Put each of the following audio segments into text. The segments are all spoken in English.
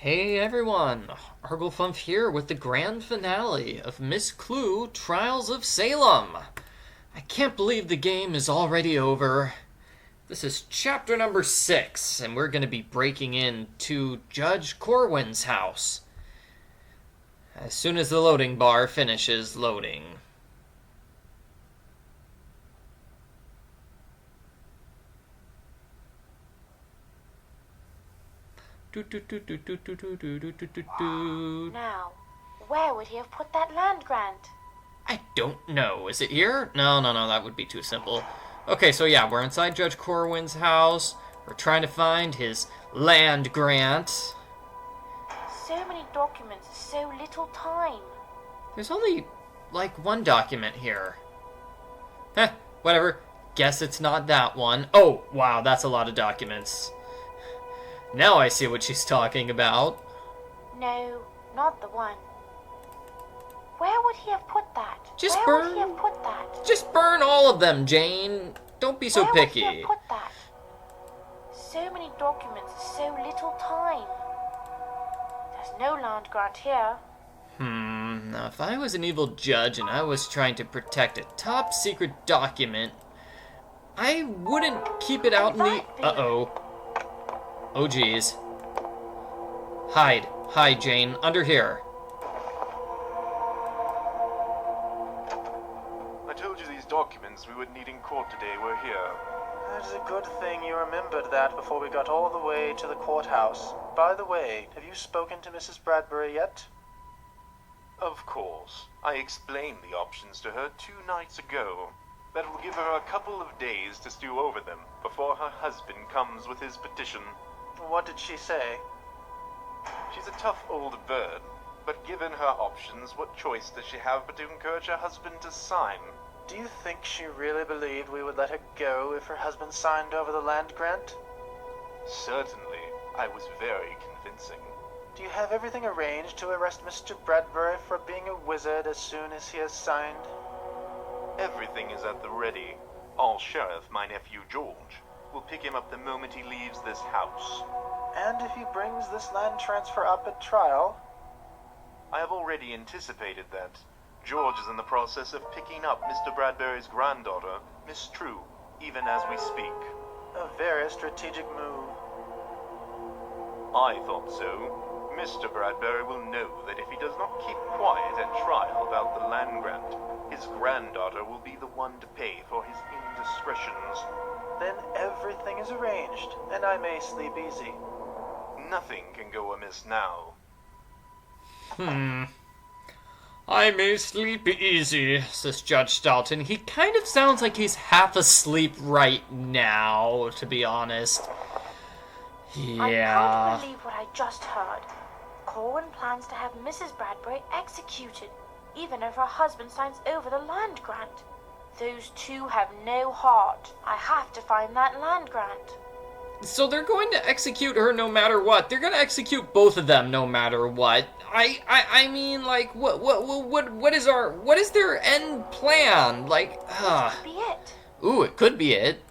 Hey everyone, Arglefump here with the grand finale of Miss Clue Trials of Salem. I can't believe the game is already over. This is chapter number 6, and we're going to be breaking into Judge Corwin's house as soon as the loading bar finishes loading. Now, where would he have put that land grant? I don't know. Is it here? No, that would be too simple. Okay, so yeah, we're inside Judge Corwin's house. We're trying to find his land grant. So many documents, so little time. There's only, like, one document here. Heh, whatever. Guess it's not that one. Oh, wow, that's a lot of documents. Now I see what she's talking about. No, not the one. Where would he have put that? Just Where burn. would he have put that? Just burn all of them, Jane. Don't be so Where picky. Would he have put that? So many documents, so little time. There's no land grant here. Now if I was an evil judge and I was trying to protect a top secret document, I wouldn't keep it out in the... Uh-oh. Oh, geez. Hide, Jane. Under here. I told you these documents we would need in court today were here. It is a good thing you remembered that before we got all the way to the courthouse. By the way, have you spoken to Mrs. Bradbury yet? Of course. I explained the options to her 2 nights ago. That will give her a couple of days to stew over them before her husband comes with his petition. What did she say? She's a tough old bird, but given her options, what choice does she have but to encourage her husband to sign? Do you think she really believed we would let her go if her husband signed over the land grant? Certainly. I was very convincing. Do you have everything arranged to arrest Mr. Bradbury for being a wizard as soon as he has signed? Everything is at the ready. All Sheriff, my nephew George, will pick him up the moment he leaves this house. And if he brings this land transfer up at trial? I have already anticipated that. George is in the process of picking up Mr. Bradbury's granddaughter, Miss True, even as we speak. A very strategic move. I thought so. Mr. Bradbury will know that if he does not keep quiet at trial about the land grant, his granddaughter will be the one to pay for his indiscretions. Then everything is arranged, and I may sleep easy. Nothing can go amiss now. I may sleep easy, says Judge Stoughton. He kind of sounds like he's half asleep right now, to be honest. Yeah. I can't believe what I just heard. Corwin plans to have Mrs. Bradbury executed, even if her husband signs over the land grant. Those two have no heart. I have to find that land grant. So they're going to execute her no matter what. They're going to execute both of them no matter what. I mean, like, what is their end plan? Like, This could be it. Ooh, it could be it.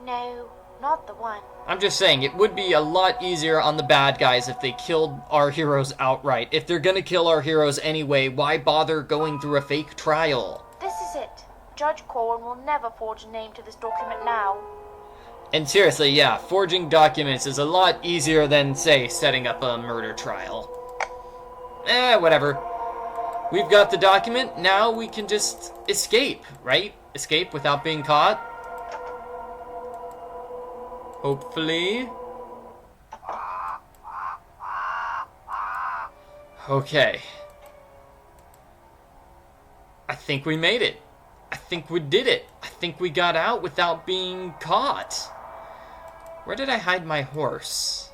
No, not the one. I'm just saying, it would be a lot easier on the bad guys if they killed our heroes outright. If they're gonna kill our heroes anyway, why bother going through a fake trial? This is it. Judge Corwin will never forge a name to this document now. And seriously, yeah, forging documents is a lot easier than, say, setting up a murder trial. Whatever. We've got the document, now we can just escape, right? Escape without being caught. Hopefully. Okay. I think we made it. I think we did it. I think we got out without being caught. Where did I hide my horse?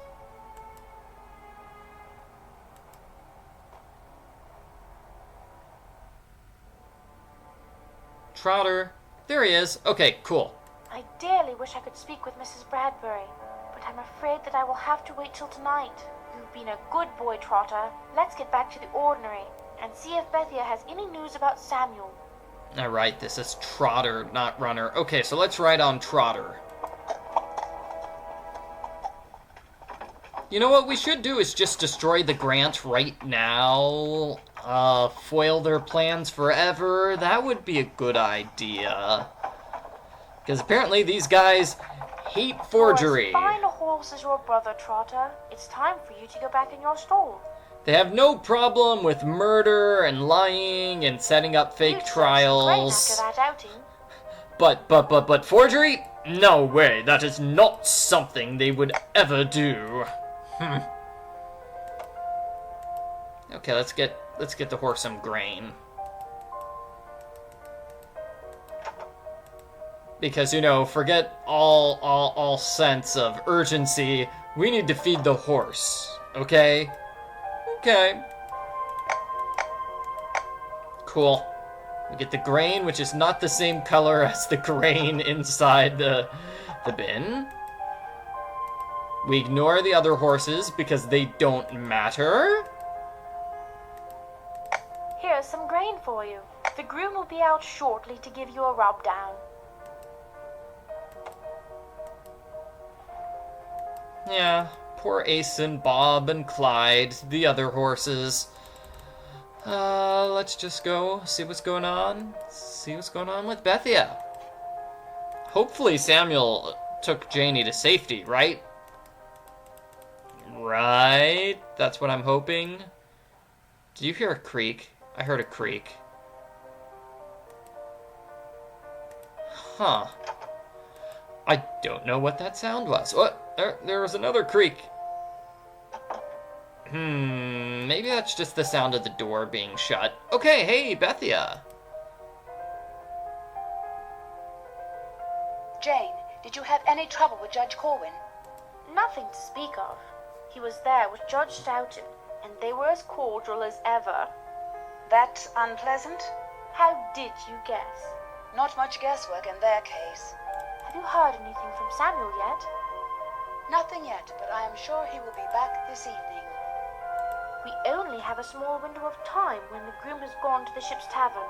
Trotter. There he is. Okay, cool. I dearly wish I could speak with Mrs. Bradbury, but I'm afraid that I will have to wait till tonight. You've been a good boy, Trotter. Let's get back to the ordinary and see if Bethia has any news about Samuel. Alright, this is Trotter, not Runner. Okay, so let's ride on Trotter. You know what we should do is just destroy the Grant right now. Foil their plans forever. That would be a good idea. Because apparently these guys hate forgery. You're as fine a horse as your brother, Trotter. It's time for you to go back in your stall. They have no problem with murder and lying and setting up fake trials. After that outing. But forgery? No way. That is not something they would ever do. Okay, let's get the horse some grain. Because, you know, forget all sense of urgency. We need to feed the horse, okay? Okay. Cool. We get the grain, which is not the same color as the grain inside the bin. We ignore the other horses because they don't matter. Here's some grain for you. The groom will be out shortly to give you a rub down. Yeah, poor Ace and Bob and Clyde, the other horses. Let's just go see what's going on. See what's going on with Bethia. Hopefully Samuel took Janie to safety, right? Right? That's what I'm hoping. Did you hear a creak? I heard a creak. Huh. I don't know what that sound was. What? There was another creak. Maybe that's just the sound of the door being shut. Okay, hey, Bethia. Jane, did you have any trouble with Judge Corwin? Nothing to speak of. He was there with Judge Stoughton, and they were as cordial as ever. That's unpleasant? How did you guess? Not much guesswork in their case. Have you heard anything from Samuel yet? Nothing yet, but I am sure he will be back this evening. We only have a small window of time when the groom has gone to the ship's tavern.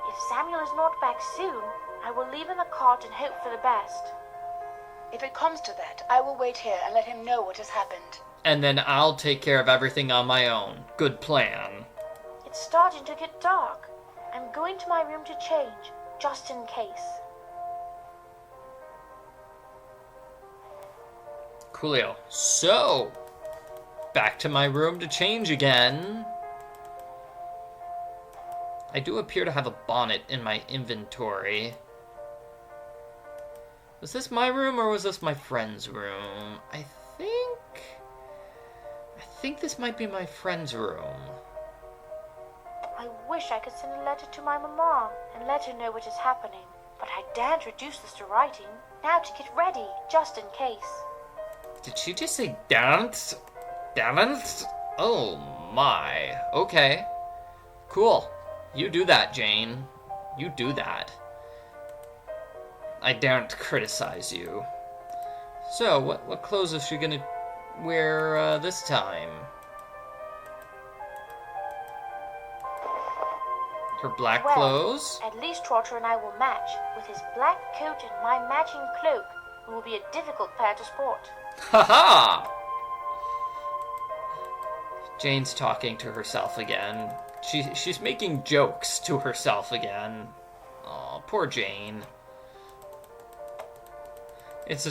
If Samuel is not back soon, I will leave in the cart and hope for the best. If it comes to that, I will wait here and let him know what has happened. And then I'll take care of everything on my own. Good plan. It's starting to get dark. I'm going to my room to change, just in case. Coolio. So, back to my room to change again. I do appear to have a bonnet in my inventory. Was this my room or was this my friend's room? I think this might be my friend's room. I wish I could send a letter to my mama and let her know what is happening. But I daren't reduce this to writing. Now to get ready, just in case. Did she just say dance? Dance? Oh my. Okay. Cool. You do that, Jane. You do that. I daren't criticize you. So, what clothes is she gonna wear this time? Her black clothes? At least Trotter and I will match. With his black coat and my matching cloak, we will be a difficult pair to sport. Ha-ha! Jane's talking to herself again. She's making jokes to herself again. Aw, poor Jane. It's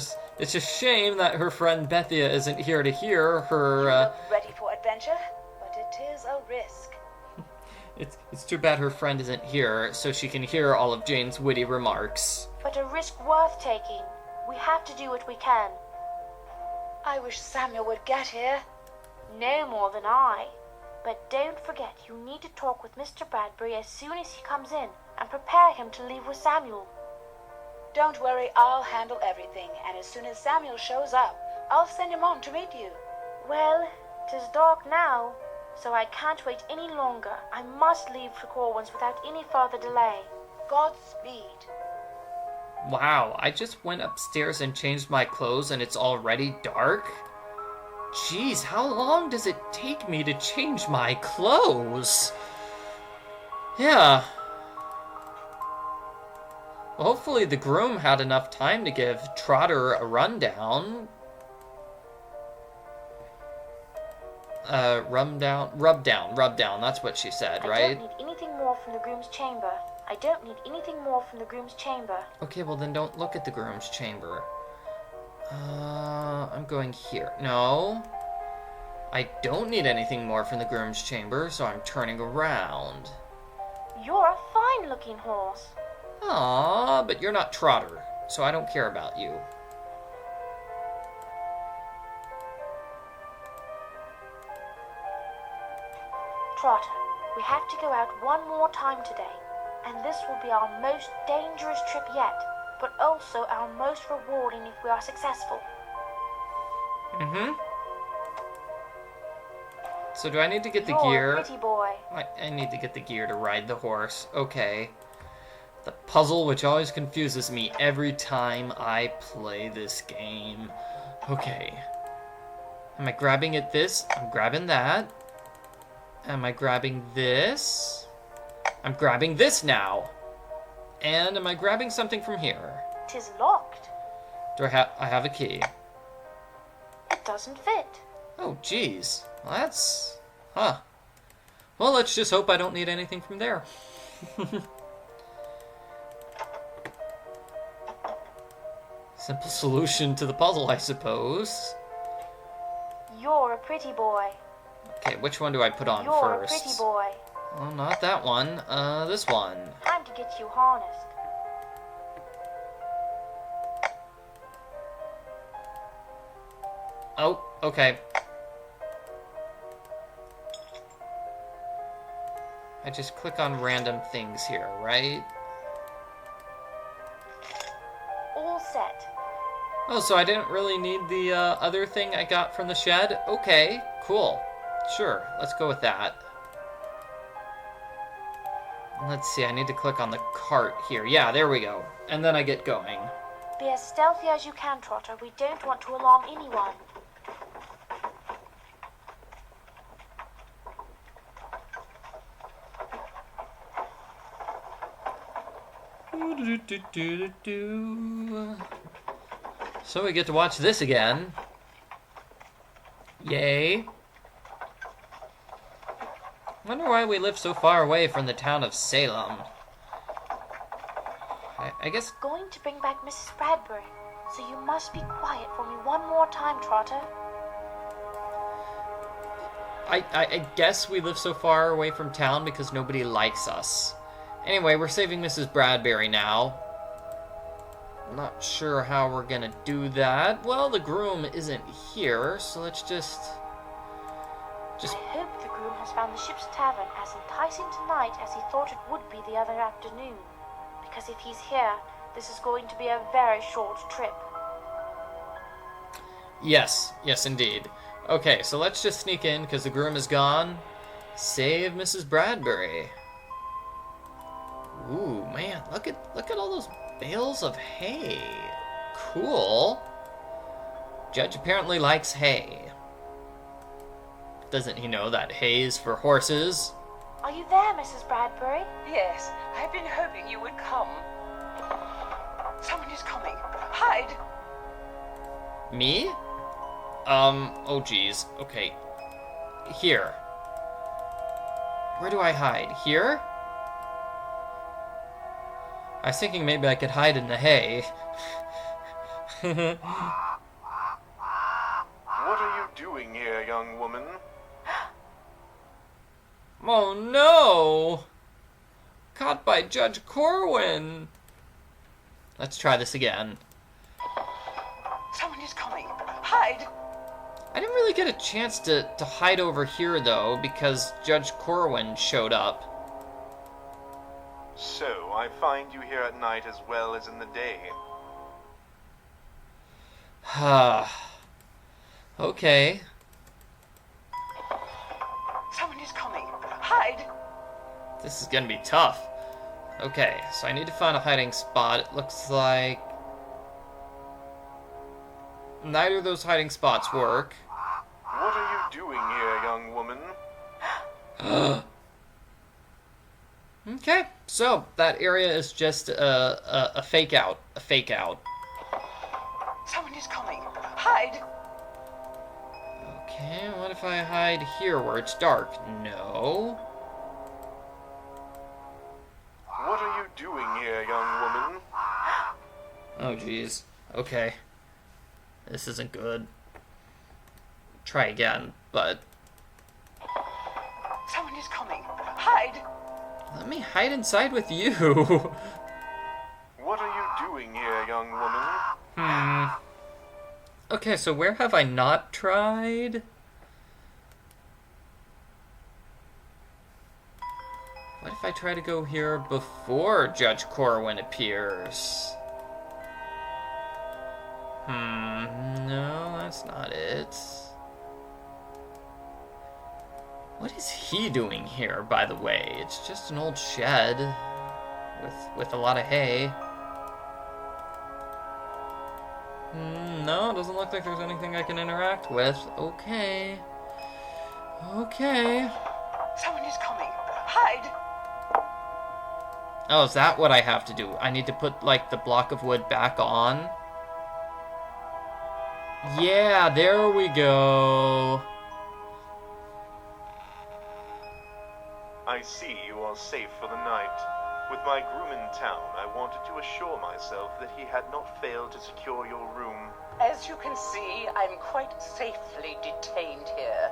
a shame that her friend Bethia isn't here to hear her, Ready for adventure? But it is a risk. It's too bad her friend isn't here, so she can hear all of Jane's witty remarks. But a risk worth taking. We have to do what we can. I wish Samuel would get here. No more than I. But don't forget, you need to talk with Mr. Bradbury as soon as he comes in, and prepare him to leave with Samuel. Don't worry, I'll handle everything, and as soon as Samuel shows up, I'll send him on to meet you. Well, 'tis dark now, so I can't wait any longer. I must leave for Corwin's without any further delay. Godspeed. Wow, I just went upstairs and changed my clothes and it's already dark? Jeez, how long does it take me to change my clothes? Yeah. Well, hopefully the groom had enough time to give Trotter a rundown. rub down. That's what she said, right? I don't need anything more from the groom's chamber. I don't need anything more from the groom's chamber. Okay, well then don't look at the groom's chamber. I'm going here. No. I don't need anything more from the groom's chamber, so I'm turning around. You're a fine-looking horse. Aww, but you're not Trotter, so I don't care about you. Trotter, we have to go out one more time today, and this will be our most dangerous trip yet, but also our most rewarding if we are successful. Mm-hmm. So do I need to get the You're gear? a pretty boy. I need to get the gear to ride the horse. Okay. The puzzle which always confuses me every time I play this game. Okay. Am I grabbing at this? I'm grabbing that. Am I grabbing this? I'm grabbing this now. And am I grabbing something from here? 'Tis locked. I have a key. It doesn't fit. Oh, jeez. Well, that's... Huh. Well, let's just hope I don't need anything from there. Simple solution to the puzzle, I suppose. You're a pretty boy. Okay, which one do I put on You're first? a pretty boy. Oh, not that one. This one. Time to get you harnessed. Oh, okay. I just click on random things here, right? All set. Oh, so I didn't really need the other thing I got from the shed? Okay, cool. Sure, let's go with that. Let's see, I need to click on the cart here. Yeah, there we go. And then I get going. Be as stealthy as you can, Trotter. We don't want to alarm anyone. So we get to watch this again. Yay. Wonder why we live so far away from the town of Salem. I guess... Going to bring back Mrs. Bradbury, so you must be quiet for me one more time, Trotter. I guess we live so far away from town because nobody likes us. Anyway, we're saving Mrs. Bradbury now. Not sure how we're gonna do that. Well, the groom isn't here, so let's just... I hope the groom has found the ship's tavern as enticing tonight as he thought it would be the other afternoon. Because if he's here, this is going to be a very short trip. Yes, indeed. Okay, so let's just sneak in because the groom is gone. Save Mrs. Bradbury. Ooh, man, look at all those bales of hay. Cool. Judge apparently likes hay. Doesn't he know that hay is for horses? Are you there, Mrs. Bradbury? Yes, I've been hoping you would come. Someone is coming. Hide! Me? Oh geez. Okay. Here. Where do I hide? Here? I was thinking maybe I could hide in the hay. What are you doing here, young woman? Oh no! Caught by Judge Corwin! Let's try this again. Someone is coming. Hide! I didn't really get a chance to hide over here though, because Judge Corwin showed up. So, I find you here at night as well as in the day. Okay. Someone is coming. Hide! This is gonna be tough. Okay, so I need to find a hiding spot. It looks like neither of those hiding spots work. What are you doing here, young woman? Okay, so that area is just a fake out. A fake out. Someone is coming. Hide! Okay, what if I hide here where it's dark? No. What are you doing here, young woman? Oh, jeez. Okay. This isn't good. Try again, but... Someone is coming. Hide! Let me hide inside with you. What are you doing here, young woman? Okay, so where have I not tried? What if I try to go here before Judge Corwin appears? No, that's not it. What is he doing here, by the way? It's just an old shed with a lot of hay. No, it doesn't look like there's anything I can interact with. Okay. Okay. Someone is coming. Hide! Oh, is that what I have to do? I need to put, like, the block of wood back on? Yeah, there we go. I see you are safe for the night. With my groom in town, I wanted to assure myself that he had not failed to secure your room. As you can see, I'm quite safely detained here.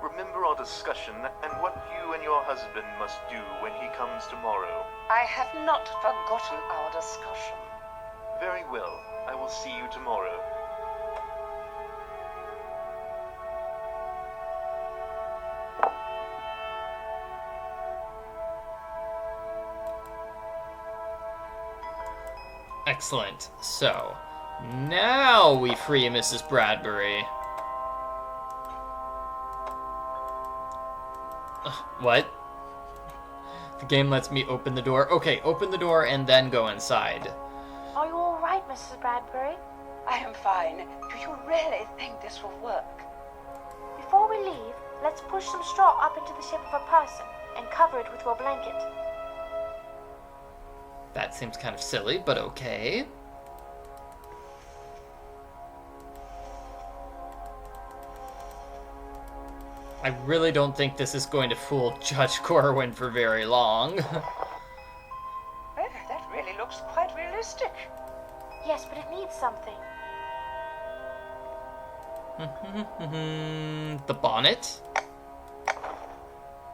Remember our discussion and what you and your husband must do when he comes tomorrow. I have not forgotten our discussion. Very well. I will see you tomorrow. Excellent. So, now we free Mrs. Bradbury. What? The game lets me open the door. Okay, open the door and then go inside. Are you all right, Mrs. Bradbury? I am fine. Do you really think this will work? Before we leave, let's push some straw up into the shape of a person and cover it with your blanket. That seems kind of silly, but okay. I really don't think this is going to fool Judge Corwin for very long. Well, that really looks quite realistic. Yes, but it needs something. The bonnet?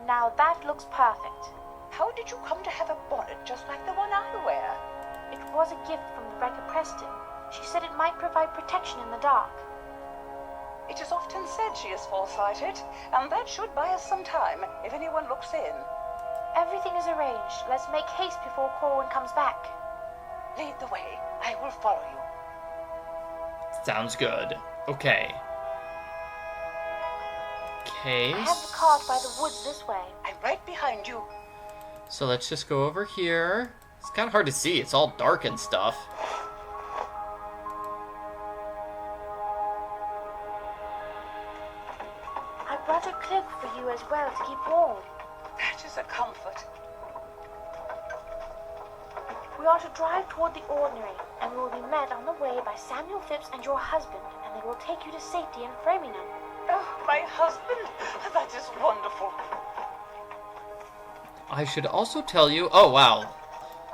Now that looks perfect. How did you come to have a bonnet just like the one I wear? It was a gift from Rebecca Preston. She said it might provide protection in the dark. It is often said she is foresighted, and that should buy us some time if anyone looks in. Everything is arranged. Let's make haste before Corwin comes back. Lead the way. I will follow you. Sounds good. Okay. Okay. I have the cart by the woods this way. I'm right behind you. So let's just go over here. It's kind of hard to see. It's all dark and stuff. I brought a cloak for you as well to keep warm. That is a comfort. We are to drive toward the ordinary, and we will be met on the way by Samuel Phipps and your husband, and they will take you to safety in Framingham. Oh, my husband. That is wonderful. I should also tell you... Oh, wow.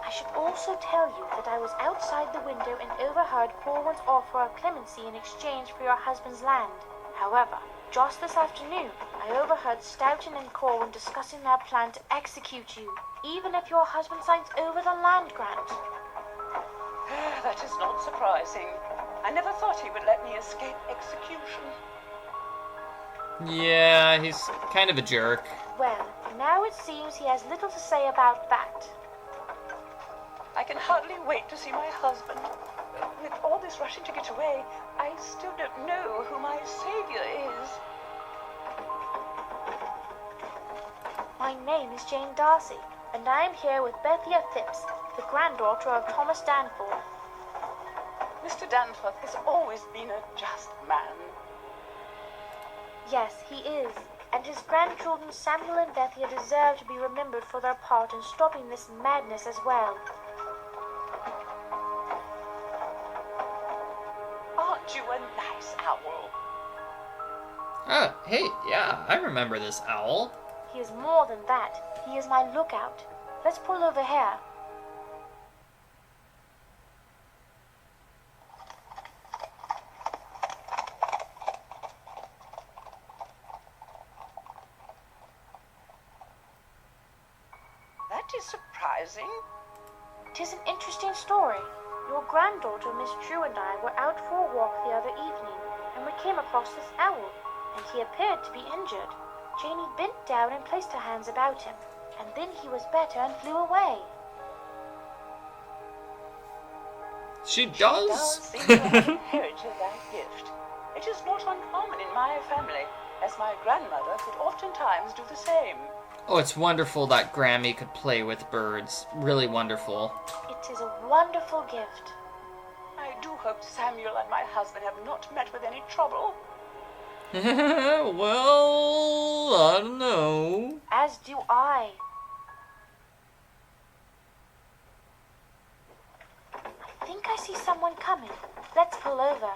I should also tell you that I was outside the window and overheard Corwin's offer of clemency in exchange for your husband's land. However, just this afternoon, I overheard Stoughton and Corwin discussing their plan to execute you, even if your husband signs over the land grant. That is not surprising. I never thought he would let me escape execution. Yeah, he's kind of a jerk. Well, now it seems he has little to say about that. I can hardly wait to see my husband. With all this rushing to get away, I still don't know who my savior is. My name is Jane Darcy, and I am here with Bethia Phipps, the granddaughter of Thomas Danforth. Mr. Danforth has always been a just man. Yes, he is, and his grandchildren Samuel and Bethia deserve to be remembered for their part in stopping this madness as well. Aren't you a nice owl? Hey, yeah, I remember this owl. He is more than that. He is my lookout. Let's pull over here. That is surprising. Tis an interesting story. Your granddaughter, Miss True, and I were out for a walk the other evening, and we came across this owl, and he appeared to be injured. Janie bent down and placed her hands about him, and then he was better and flew away. She She does does? seem to have inherited that gift. It is not uncommon in my family, as my grandmother could oftentimes do the same. Oh, it's wonderful that Grammy could play with birds. Really wonderful. It is a wonderful gift. I do hope Samuel and my husband have not met with any trouble. Well, I don't know. As do I. I think I see someone coming. Let's pull over.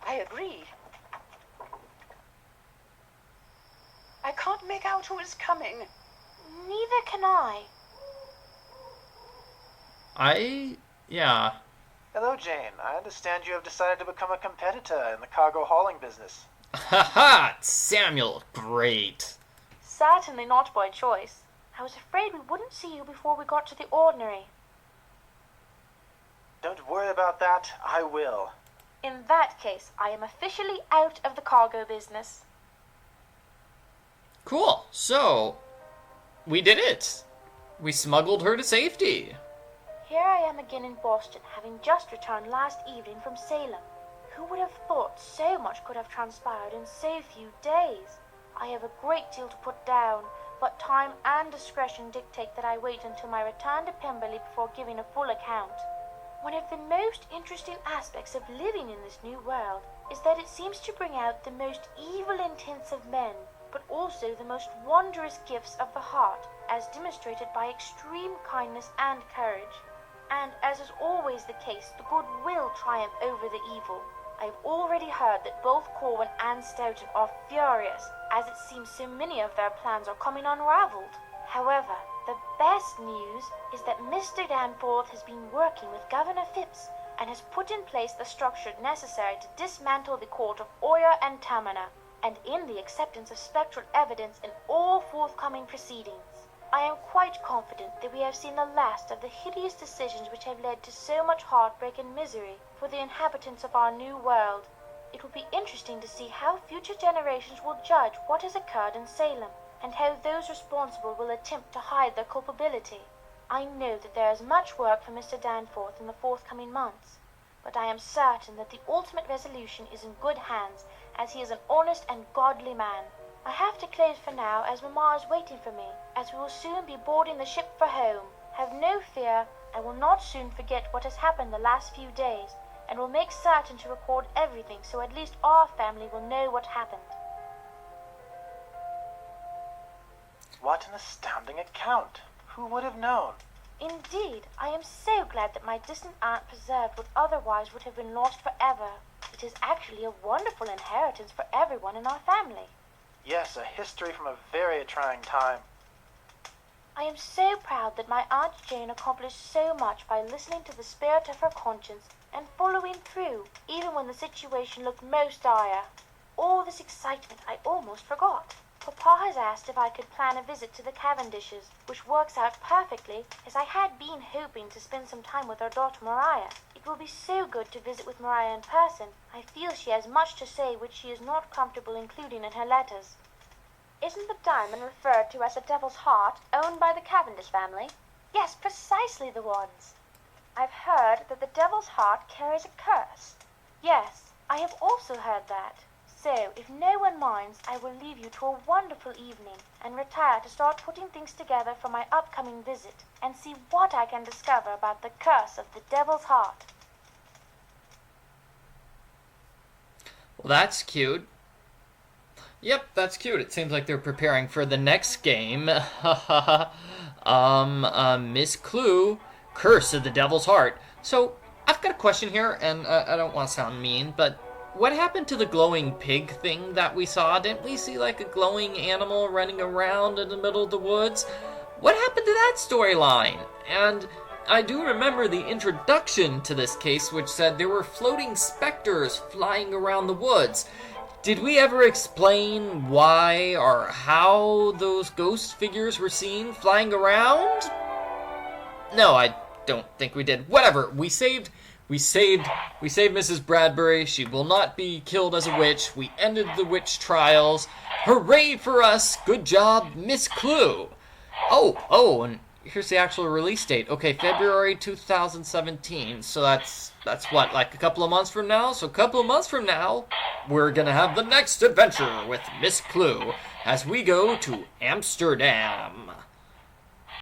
I agree. I can't make out who is coming. Neither can I. Yeah. Hello, Jane. I understand you have decided to become a competitor in the cargo hauling business. Haha, Samuel, great. Certainly not by choice. I was afraid we wouldn't see you before we got to the ordinary. Don't worry about that. I will. In that case, I am officially out of the cargo business. Cool. So, we did it. We smuggled her to safety. Here I am again in Boston, having just returned last evening from Salem. Who would have thought so much could have transpired in so few days? I have a great deal to put down, but time and discretion dictate that I wait until my return to Pemberley before giving a full account. One of the most interesting aspects of living in this new world is that it seems to bring out the most evil intents of men, but also the most wondrous gifts of the heart, as demonstrated by extreme kindness and courage. And as is always the case, the good will triumph over the evil. I've already heard that both Corwin and Stoughton are furious, as it seems so many of their plans are coming unraveled. However, the best news is that Mr. Danforth has been working with Governor Phipps and has put in place the structure necessary to dismantle the court of Oyer and Tamana, and in the acceptance of spectral evidence in all forthcoming proceedings. I am quite confident that we have seen the last of the hideous decisions which have led to so much heartbreak and misery for the inhabitants of our new world. It will be interesting to see how future generations will judge what has occurred in Salem, and how those responsible will attempt to hide their culpability. I know that there is much work for Mr. Danforth in the forthcoming months, but I am certain that the ultimate resolution is in good hands, as he is an honest and godly man. I have to close for now, as Mamma is waiting for me, as we will soon be boarding the ship for home. Have no fear, I will not soon forget what has happened the last few days, and will make certain to record everything so at least our family will know what happened. What an astounding account. Who would have known? Indeed, I am so glad that my distant aunt preserved what otherwise would have been lost forever. It is actually a wonderful inheritance for everyone in our family. Yes, a history from a very trying time. I am so proud that my Aunt Jane accomplished so much by listening to the spirit of her conscience and following through, even when the situation looked most dire. All this excitement I almost forgot. Papa has asked if I could plan a visit to the Cavendishes, which works out perfectly, as I had been hoping to spend some time with our daughter Mariah. It will be so good to visit with Mariah in person. I feel she has much to say which she is not comfortable including in her letters. Isn't the diamond referred to as the Devil's Heart, owned by the Cavendish family? Yes, precisely the ones. I've heard that the Devil's Heart carries a curse. Yes, I have also heard that. So, if no one minds, I will leave you to a wonderful evening and retire to start putting things together for my upcoming visit and see what I can discover about the curse of the Devil's Heart. Well, that's cute. Yep, that's cute. It seems like they're preparing for the next game. Miss Clue, Curse of the Devil's Heart. So, I've got a question here, and I don't want to sound mean, but what happened to the glowing pig thing that we saw? Didn't we see like a glowing animal running around in the middle of the woods? What happened to that storyline? And I do remember the introduction to this case, which said there were floating specters flying around the woods. Did we ever explain why or how those ghost figures were seen flying around? No, I don't think we did. Whatever. We saved Mrs. Bradbury. She will not be killed as a witch. We ended the witch trials. Hooray for us. Good job, Miss Clue. Oh, and here's the actual release date. Okay, February 2017. So that's what, like a couple of months from now? So a couple of months from now, we're gonna have the next adventure with Miss Clue as we go to Amsterdam.